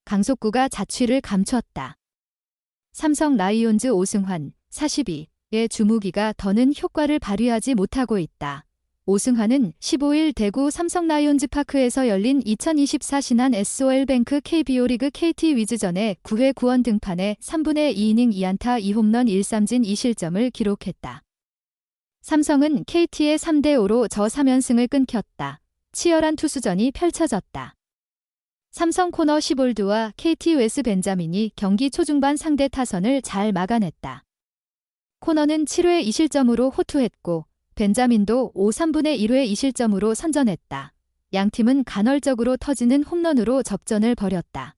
강속구가 자취를 감췄다. 삼성 라이온즈 오승환 42의 주무기가 더는 효과를 발휘하지 못하고 있다. 오승환은 15일 대구 삼성 라이온즈 파크에서 열린 2024 신한 SOL뱅크 KBO 리그 KT 위즈전의 9회 구원 등판에 3분의 2이닝 2안타 2홈런 1삼진 2실점을 기록했다. 삼성은 KT의 3대5로 저 3연승을 끊겼다. 치열한 투수전이 펼쳐졌다. 삼성 코너 시볼드와 KT 웨스 벤자민이 경기 초중반 상대 타선을 잘 막아냈다. 코너는 7회 2실점으로 호투했고 벤자민도 5, 3분의 1회 2실점으로 선전했다. 양팀은 간헐적으로 터지는 홈런으로 접전을 벌였다.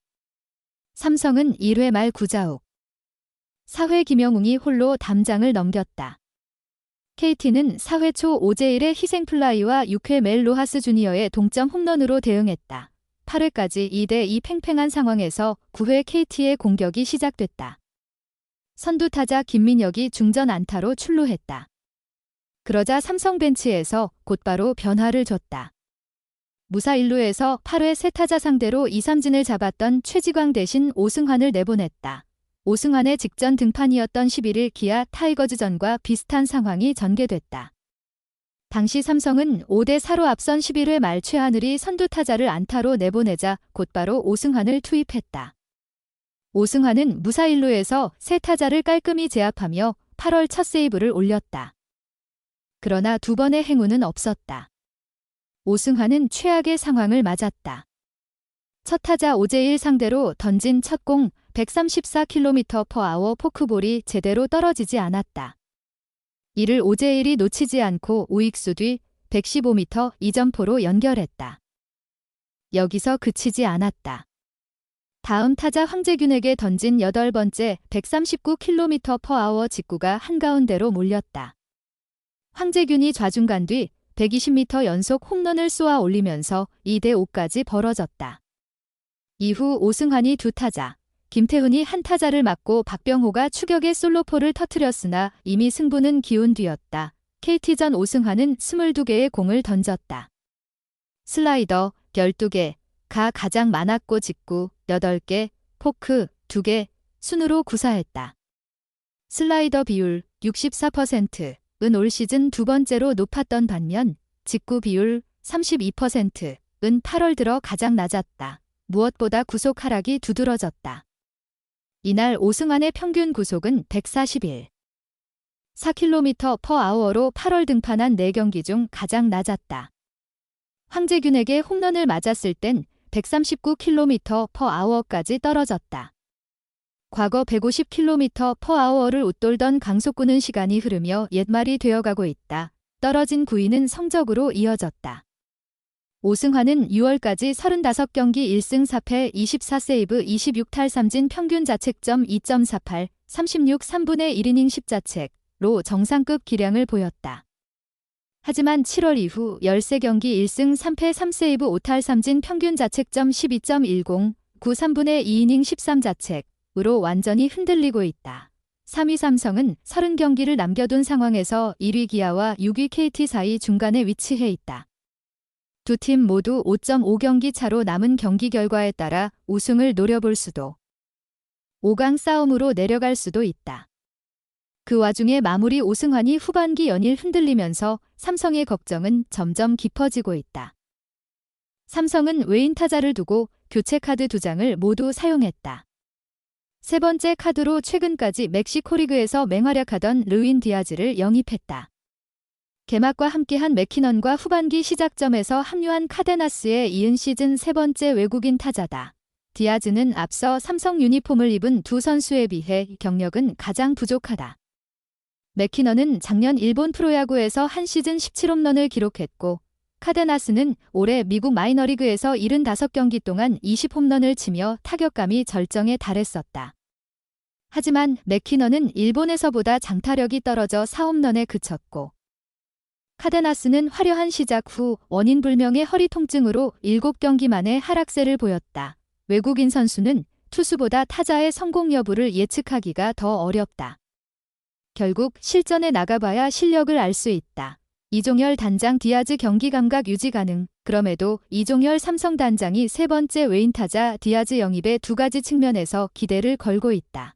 삼성은 1회 말 9자욱 4회 김영웅이 홀로 담장을 넘겼다. KT는 4회 초 오제일의 희생플라이와 6회 멜 로하스 주니어의 동점 홈런으로 대응했다. 8회까지 2대2 팽팽한 상황에서 9회 KT의 공격이 시작됐다. 선두타자 김민혁이 중전 안타로 출루했다. 그러자 삼성 벤치에서 곧바로 변화를 줬다. 무사 1루에서 8회 세 타자 상대로 2삼진을 잡았던 최지광 대신 오승환을 내보냈다. 오승환의 직전 등판이었던 11일 기아 타이거즈전과 비슷한 상황이 전개됐다. 당시 삼성은 5대4로 앞선 11회 말 최하늘이 선두타자를 안타로 내보내자 곧바로 오승환을 투입했다. 오승환은 무사 1루에서 세 타자를 깔끔히 제압하며 8월 첫 세이브를 올렸다. 그러나 두 번의 행운은 없었다. 오승환은 최악의 상황을 맞았다. 첫 타자 오제일 상대로 던진 첫 공 134km/h 포크볼이 제대로 떨어지지 않았다. 이를 오제일이 놓치지 않고 우익수 뒤 115m 이점포로 연결했다. 여기서 그치지 않았다. 다음 타자 황재균에게 던진 8번째 139km/h 직구가 한가운데로 몰렸다. 황재균이 좌중간 뒤 120m 연속 홈런을 쏘아 올리면서 2대5까지 벌어졌다. 이후 오승환이 두 타자, 김태훈이 한 타자를 맞고 박병호가 추격의 솔로포를 터뜨렸으나 이미 승부는 기운 뒤였다. KT전 오승환은 22개의 공을 던졌다. 슬라이더 12개가 가장 많았고 직구 8개, 포크 2개, 순으로 구사했다. 슬라이더 비율 64%은 올 시즌 두 번째로 높았던 반면 직구 비율 32%은 8월 들어 가장 낮았다. 무엇보다 구속 하락이 두드러졌다. 이날 오승환의 평균 구속은 141. 4km/h로 8월 등판한 4경기 중 가장 낮았다. 황재균에게 홈런을 맞았을 땐 139km/h까지 떨어졌다. 과거 150km/h를 웃돌던 강속구는 시간이 흐르며 옛말이 되어가고 있다. 떨어진 구위는 성적으로 이어졌다. 오승환은 6월까지 35경기 1승 4패 24세이브 26탈삼진 평균 자책점 2.48, 36 3분의 1이닝 10자책로 정상급 기량을 보였다. 하지만 7월 이후 13경기 1승 3패 3세이브 5탈삼진 평균 자책점 12.10, 9 3분의 2이닝 13자책으로 완전히 흔들리고 있다. 3위 삼성은 30경기를 남겨둔 상황에서 1위 기아와 6위 KT 사이 중간에 위치해 있다. 두 팀 모두 5.5경기 차로 남은 경기 결과에 따라 우승을 노려볼 수도 5강 싸움으로 내려갈 수도 있다. 그 와중에 마무리 오승환이 후반기 연일 흔들리면서 삼성의 걱정은 점점 깊어지고 있다. 삼성은 외인 타자를 두고 교체 카드 2장을 모두 사용했다. 세 번째 카드로 최근까지 멕시코 리그에서 맹활약하던 르윈 디아즈를 영입했다. 개막과 함께한 맥키넌과 후반기 시작점에서 합류한 카데나스에 이은 시즌 세 번째 외국인 타자다. 디아즈는 앞서 삼성 유니폼을 입은 두 선수에 비해 경력은 가장 부족하다. 맥키넌은 작년 일본 프로야구에서 한 시즌 17홈런을 기록했고 카데나스는 올해 미국 마이너리그에서 75경기 동안 20홈런을 치며 타격감이 절정에 달했었다. 하지만 맥키넌은 일본에서보다 장타력이 떨어져 4홈런에 그쳤고 카데나스는 화려한 시작 후 원인 불명의 허리 통증으로 7경기 만에 하락세를 보였다. 외국인 선수는 투수보다 타자의 성공 여부를 예측하기가 더 어렵다. 결국 실전에 나가봐야 실력을 알 수 있다. 이종열 단장 디아즈 경기 감각 유지 가능. 그럼에도 이종열 삼성 단장이 세 번째 외인 타자 디아즈 영입의 두 가지 측면에서 기대를 걸고 있다.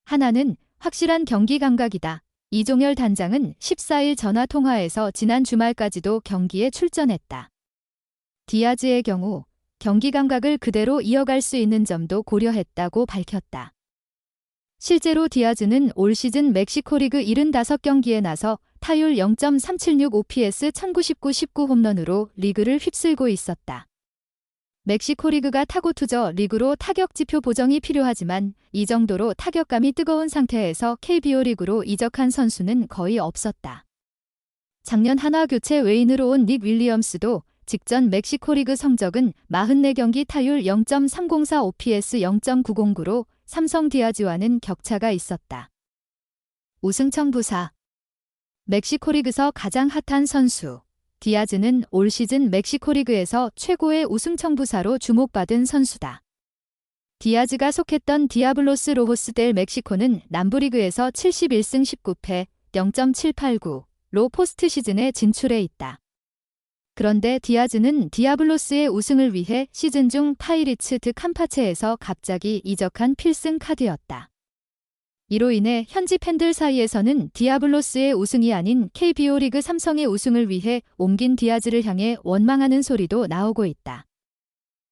하나는 확실한 경기 감각이다. 이종열 단장은 14일 전화 통화에서 지난 주말까지도 경기에 출전했다. 디아즈의 경우 경기 감각을 그대로 이어갈 수 있는 점도 고려했다고 밝혔다. 실제로 디아즈는 올 시즌 멕시코 리그 75경기에 나서 타율 0.376 OPS 1099 홈런으로 리그를 휩쓸고 있었다. 멕시코 리그가 타고 투저 리그로 타격 지표 보정이 필요하지만 이 정도로 타격감이 뜨거운 상태에서 KBO 리그로 이적한 선수는 거의 없었다. 작년 한화 교체 외인으로 온 닉 윌리엄스도 직전 멕시코 리그 성적은 44경기 타율 0.304 OPS 0.909로 삼성 디아즈와는 격차가 있었다. 우승청 부사 멕시코 리그에서 가장 핫한 선수 디아즈는 올 시즌 멕시코 리그에서 최고의 우승청 부사로 주목받은 선수다. 디아즈가 속했던 디아블로스 로호스 델 멕시코는 남부리그에서 71승 19패 0.789로 포스트 시즌에 진출해 있다. 그런데 디아즈는 디아블로스의 우승을 위해 시즌 중 파이리츠 드 캄파체에서 갑자기 이적한 필승 카드였다. 이로 인해 현지 팬들 사이에서는 디아블로스의 우승이 아닌 KBO 리그 삼성의 우승을 위해 옮긴 디아즈를 향해 원망하는 소리도 나오고 있다.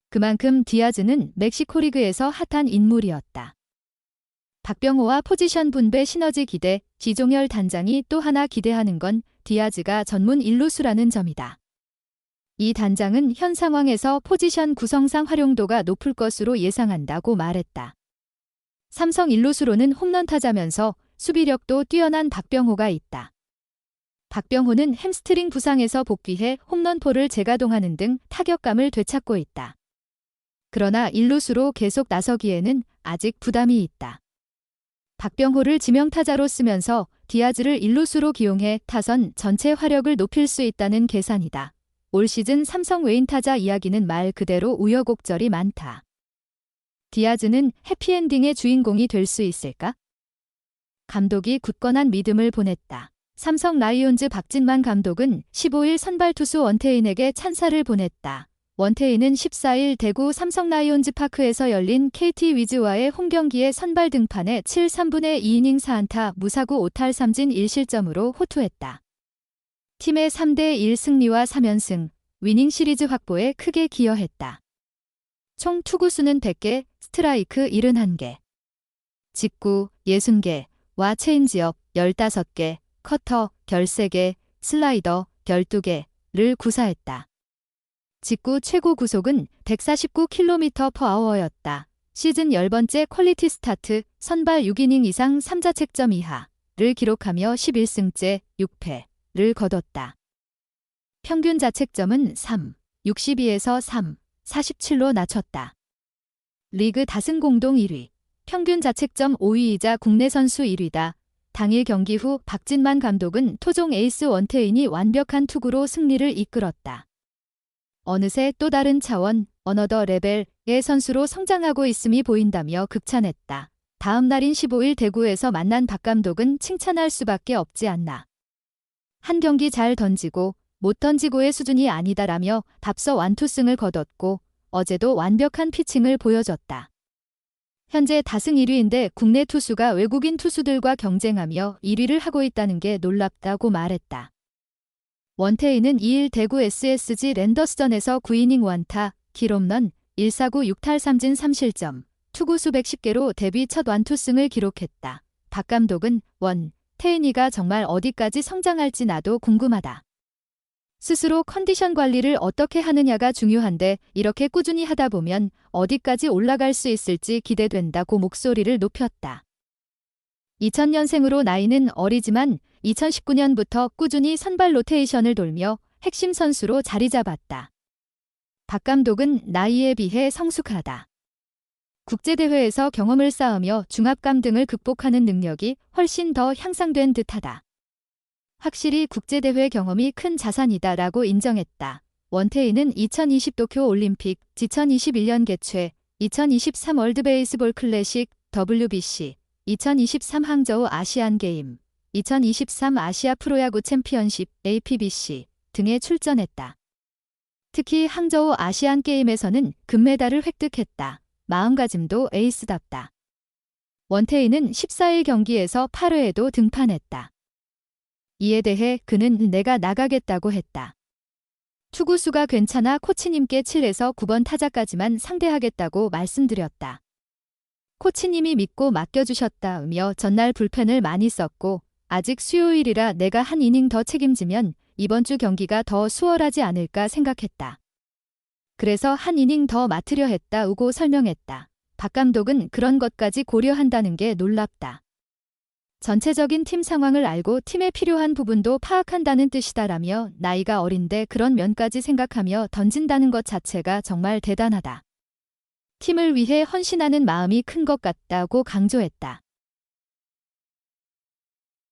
그만큼 디아즈는 멕시코 리그에서 핫한 인물이었다. 박병호와 포지션 분배 시너지 기대, 이종열 단장이 또 하나 기대하는 건 디아즈가 전문 일루수라는 점이다. 이 단장은 현 상황에서 포지션 구성상 활용도가 높을 것으로 예상한다고 말했다. 삼성 일루수로는 홈런 타자면서 수비력도 뛰어난 박병호가 있다. 박병호는 햄스트링 부상에서 복귀해 홈런포를 재가동하는 등 타격감을 되찾고 있다. 그러나 일루수로 계속 나서기에는 아직 부담이 있다. 박병호를 지명타자로 쓰면서 디아즈를 일루수로 기용해 타선 전체 화력을 높일 수 있다는 계산이다. 올 시즌 삼성 외인 타자 이야기는 말 그대로 우여곡절이 많다. 디아즈는 해피엔딩의 주인공이 될 수 있을까? 감독이 굳건한 믿음을 보냈다. 삼성 라이온즈 박진만 감독은 15일 선발 투수 원태인에게 찬사를 보냈다. 원태인은 14일 대구 삼성 라이온즈 파크에서 열린 KT 위즈와의 홈경기에 선발 등판해 7, 3분의 2이닝 4안타 무사구 5탈 3진 1실점으로 호투했다. 팀의 3대1 승리와 3연승, 위닝 시리즈 확보에 크게 기여했다. 총 투구수는 100개, 스트라이크 71개, 직구 60개와 체인지업 15개, 커터 13개, 슬라이더 12개를 구사했다. 직구 최고 구속은 149km/h였다. 시즌 10번째 퀄리티 스타트, 선발 6이닝 이상 3자책점 이하를 기록하며 11승째 6패를 거뒀다. 평균 자책점은 3, 62에서 3, 47로 낮췄다. 리그 다승 공동 1위, 평균 자책점 5위이자 국내 선수 1위다. 당일 경기 후 박진만 감독은 토종 에이스 원태인이 완벽한 투구로 승리를 이끌었다. 어느새 또 다른 차원, 어너더 레벨의 선수로 성장하고 있음이 보인다며 극찬했다. 다음 날인 15일 대구에서 만난 박 감독은 칭찬할 수밖에 없지 않나. 한 경기 잘 던지고 못 던지고의 수준이 아니다라며 답서 완투승을 거뒀고 어제도 완벽한 피칭을 보여줬다. 현재 다승 1위인데 국내 투수가 외국인 투수들과 경쟁하며 1위를 하고 있다는 게 놀랍다고 말했다. 원태인은 2일 대구 SSG 랜더스전에서 9이닝 5안타, 기홈런 1사구 6탈 3진 3실점, 투구수 110개로 데뷔 첫 완투승을 기록했다. 박 감독은 태인이가 정말 어디까지 성장할지 나도 궁금하다. 스스로 컨디션 관리를 어떻게 하느냐가 중요한데 이렇게 꾸준히 하다 보면 어디까지 올라갈 수 있을지 기대된다고 목소리를 높였다. 2000년생으로 나이는 어리지만 2019년부터 꾸준히 선발 로테이션을 돌며 핵심 선수로 자리 잡았다. 박 감독은 나이에 비해 성숙하다. 국제대회에서 경험을 쌓으며 중압감 등을 극복하는 능력이 훨씬 더 향상된 듯하다. 확실히 국제대회 경험이 큰 자산이다라고 인정했다. 원태인은 2020 도쿄 올림픽, 2021년 개최, 2023 월드 베이스볼 클래식, WBC, 2023 항저우 아시안 게임, 2023 아시아 프로야구 챔피언십 APBC 등에 출전했다. 특히 항저우 아시안게임에서는 금메달을 획득했다. 마음가짐도 에이스답다. 원태인은 14일 경기에서 8회에도 등판했다. 이에 대해 그는 내가 나가겠다고 했다. 투구수가 괜찮아 코치님께 7에서 9번 타자까지만 상대하겠다고 말씀드렸다. 코치님이 믿고 맡겨주셨다며 전날 불펜을 많이 썼고 아직 수요일이라 내가 한 이닝 더 책임지면 이번 주 경기가 더 수월하지 않을까 생각했다. 그래서 한 이닝 더 맡으려 했다고 설명했다. 박 감독은 그런 것까지 고려한다는 게 놀랍다. 전체적인 팀 상황을 알고 팀에 필요한 부분도 파악한다는 뜻이다라며 나이가 어린데 그런 면까지 생각하며 던진다는 것 자체가 정말 대단하다. 팀을 위해 헌신하는 마음이 큰 것 같다고 강조했다.